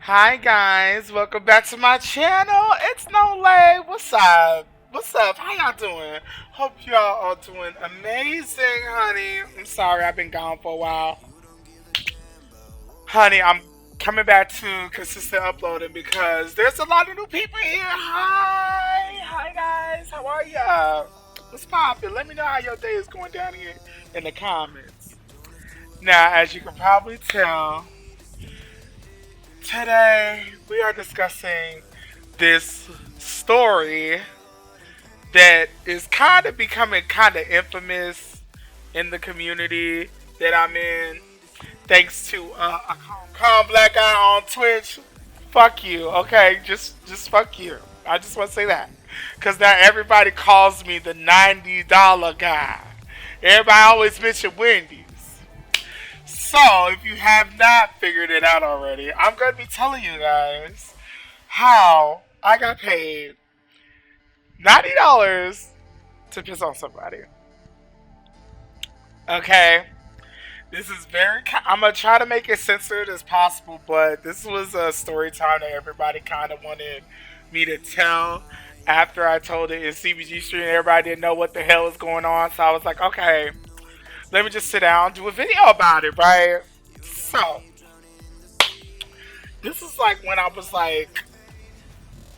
Hi guys, welcome back to my channel. It's Nolay. What's up? What's up? How y'all doing? Hope y'all are doing amazing, honey. I'm sorry I've been gone for a while. Honey, I'm coming back to consistent uploading because there's a lot of new people here. Hi. Hi guys. How are ya? What's poppin'? Let me know how your day is going down here in the comments. Now, as you can probably tell, today we are discussing this story that is kind of becoming kind of infamous in the community that I'm in, thanks to a calm black guy on Twitch. Fuck you, okay? Just fuck you. I just want to say that, cause now everybody calls me the $90 guy. Everybody always mention Wendy's. So, if you have not figured it out already, I'm going to be telling you guys how I got paid $90 to piss on somebody. Okay? This is very. I'm going to try to make it censored as possible, but this was a story time that everybody kind of wanted me to tell. After I told it in CBG Street, everybody didn't know what the hell was going on, so I was like, okay, let me just sit down and do a video about it, right? So, this is like when I was like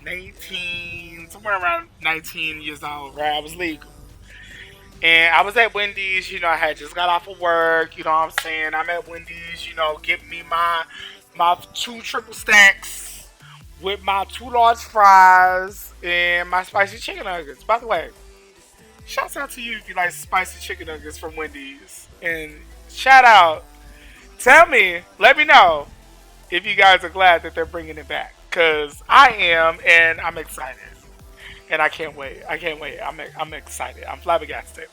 19, somewhere around 19 years old, right? I was legal. And I was at Wendy's, I had just got off of work, you know what I'm saying? I'm at Wendy's, getting me my two triple stacks with my two large fries and my spicy chicken nuggets. By the way, shouts out to you if you like spicy chicken nuggets from Wendy's. And shout out, tell me, let me know if you guys are glad that they're bringing it back. Because I am, and I'm excited. And I can't wait. I can't wait. I'm excited. I'm flabbergasted.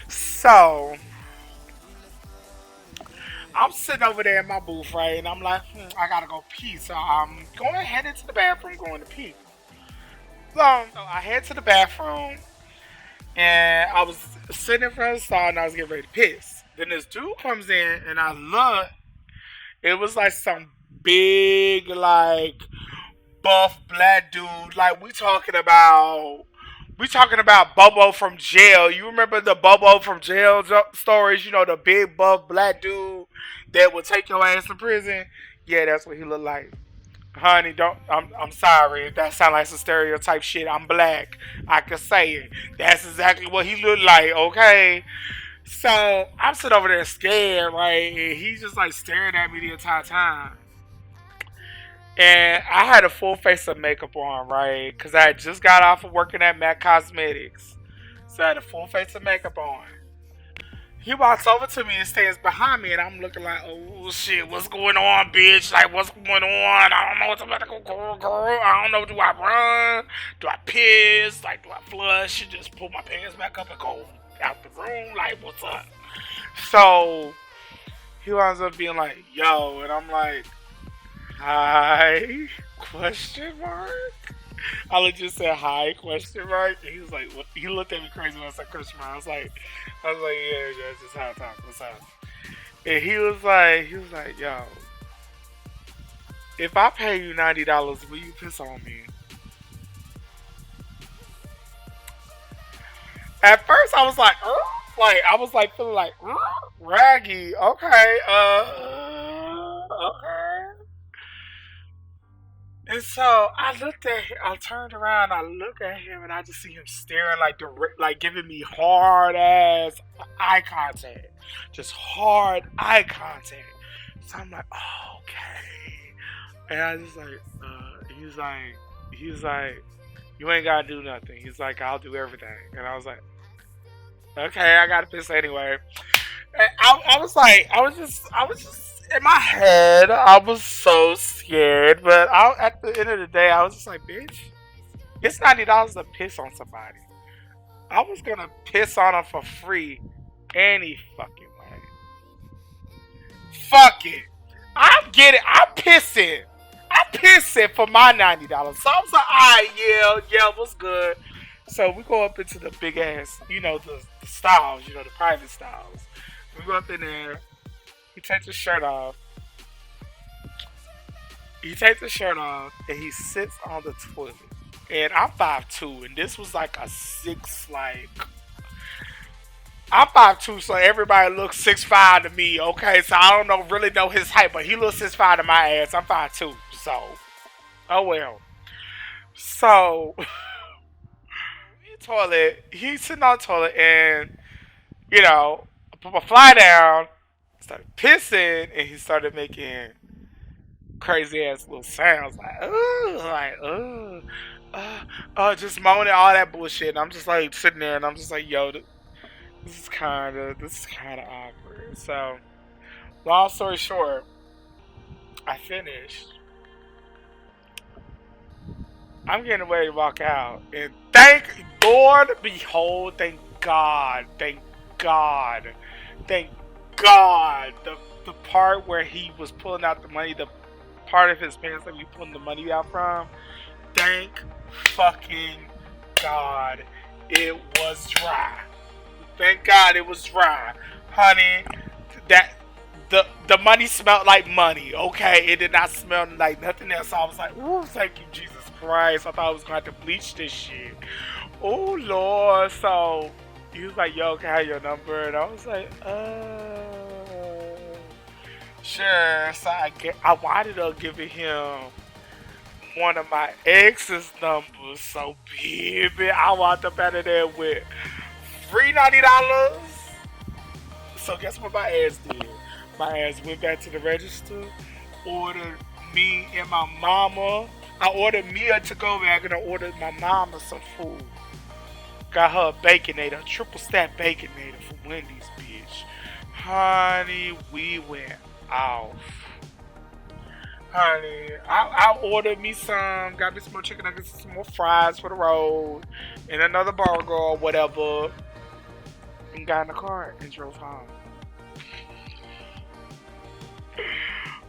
So, I'm sitting over there in my booth, right? And I'm like, I gotta go pee. So, I'm going to head into the bathroom, going to pee. So I head to the bathroom, and I was sitting in front of the stall, and I was getting ready to piss. Then this dude comes in, and I look. It was like some big, like, buff black dude. Like we talking about Bobo from jail. You remember the Bobo from jail stories? The big buff black dude that would take your ass to prison. Yeah, that's what he looked like. Honey, don't. I'm sorry. If that sounds like some stereotype shit. I'm black. I can say it. That's exactly what he looked like. Okay. So I'm sitting over there scared, right? And he's just like staring at me the entire time. And I had a full face of makeup on, right? Because I had just got off of working at MAC Cosmetics. So I had a full face of makeup on. He walks over to me and stands behind me, and I'm looking like, oh shit, what's going on, bitch? Like, what's going on? I don't know what's about to go, girl. I don't know, do I run? Do I piss? Like, do I flush? And just pull my pants back up and go out the room? Like, what's up? So, he winds up being like, yo, and I'm like, hi? Question mark? I legit said hi, question mark. And he was like, what? He looked at me crazy when I said question mark. I was like, yeah, that's just how I talk. What's up? And he was like, yo, if I pay you $90, will you piss on me? At first, I was like, like I was like feeling like raggy. Okay, okay. And so I turned around, I look at him, and I just see him staring like like giving me hard ass eye contact, just hard eye contact. So I'm like, oh, okay, and I just like, he's like, you ain't gotta do nothing. He's like, I'll do everything, and I was like, okay, I gotta piss anyway. And I was just in my head. I was so scared, but at the end of the day, I was just like, bitch, it's $90 to piss on somebody. I was gonna piss on them for free any fucking way. Fuck it. I get it. I'm pissing. I'm pissing for my $90. So I was like, alright, yeah, what's good? So we go up into the big ass, the styles, the private styles. We go up in there. He takes his shirt off. He takes his shirt off and he sits on the toilet. And I'm 5'2", and this was like a six, like I'm 5'2", so everybody looks 6'5" to me. Okay, so I don't really know his height, but he looks 6'5" to my ass. I'm 5'2", so oh well. So toilet, he's sitting on the toilet, and you know, I put my fly down, started pissing, and he started making crazy ass little sounds just moaning all that bullshit. And I'm just like sitting there, and I'm just like, yo, this is kind of awkward. So, long story short, I finished. I'm getting ready to walk out, and thank Lord, behold, thank God, thank God. The part where he was pulling out the money, the part of his pants that we pulling the money out from, thank fucking God, it was dry. Thank God it was dry, honey. That the money smelled like money. Okay, it did not smell like nothing else. So I was like, ooh, thank you, Jesus Christ. I thought I was going to have to bleach this shit. Oh Lord. So he was like, yo, can I have your number? And I was like, sure. So I wanted to give him one of my ex's numbers. So baby, I walked up out of there with free $90. So guess what my ass did? My ass went back to the register, ordered me and my mama. I ordered me a to-go bag, and I ordered my mama some food. Got her a Baconator, a triple stack Baconator from Wendy's, bitch. Honey, we went off. Honey, I ordered me some, got me some more chicken nuggets, some more fries for the road, and another burger or whatever, and got in the car and drove home.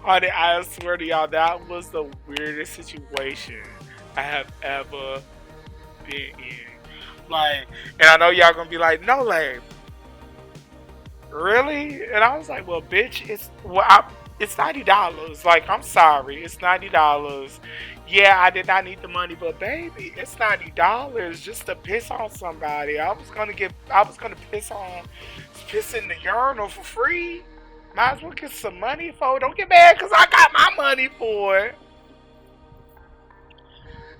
Honey, I swear to y'all, that was the weirdest situation I have ever been in. Like, and I know y'all gonna be like, Nolay, really? And I was like, well, bitch, it's $90. Like, I'm sorry, it's $90. Yeah, I did not need the money, but baby, it's $90 just to piss on somebody. I was gonna piss in the urinal for free. Might as well get some money for it. Don't get mad because I got my money for it.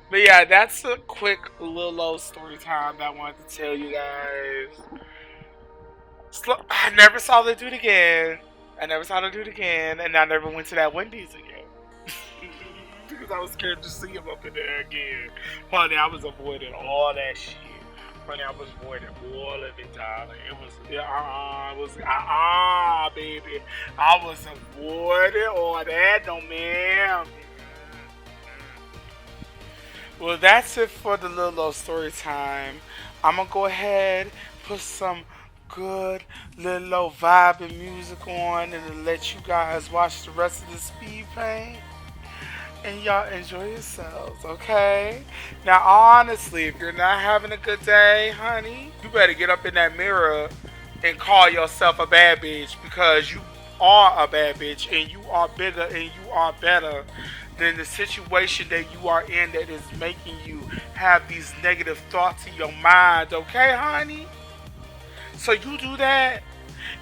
But yeah, that's a quick little old story time that I wanted to tell you guys. I never saw them do it again. And I never went to that Wendy's again. Because I was scared to see him up in there again. Honey, I was avoiding all that shit. Honey, I was avoiding all of it, darling. Baby. I was avoiding all that, no ma'am. Well, that's it for the little old story time. I'm gonna go ahead, put some good little old vibing music on, and let you guys watch the rest of the speed paint. And y'all enjoy yourselves, okay? Now, honestly, if you're not having a good day, honey, you better get up in that mirror and call yourself a bad bitch, because you are a bad bitch, and you are bigger and you are better than the situation that you are in that is making you have these negative thoughts in your mind, okay, honey? So you do that,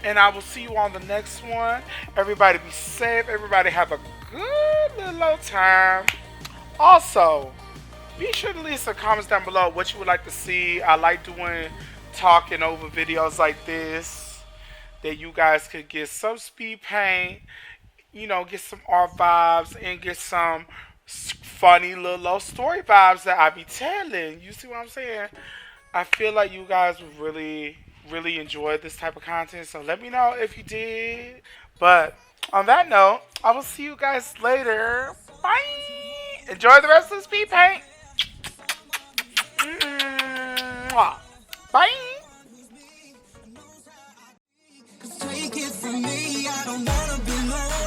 and I will see you on the next one. Everybody be safe. Everybody have a good little time. Also, be sure to leave some comments down below what you would like to see. I like doing talking over videos like this, that you guys could get some speed paint, you know, get some art vibes, and get some funny little story vibes that I be telling. You see what I'm saying? I feel like you guys would really enjoy this type of content, so let me know if you did. But on that note, I will see you guys later. Bye. Enjoy the rest of the speed paint. Bye. Take it from me, I don't wanna be lonely.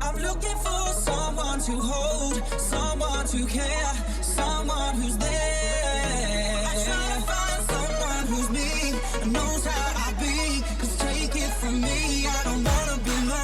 I'm looking for someone to hold, someone to care, someone who's there. I try to find someone who's me and knows how I be. Cause take it from me, I don't wanna be lonely.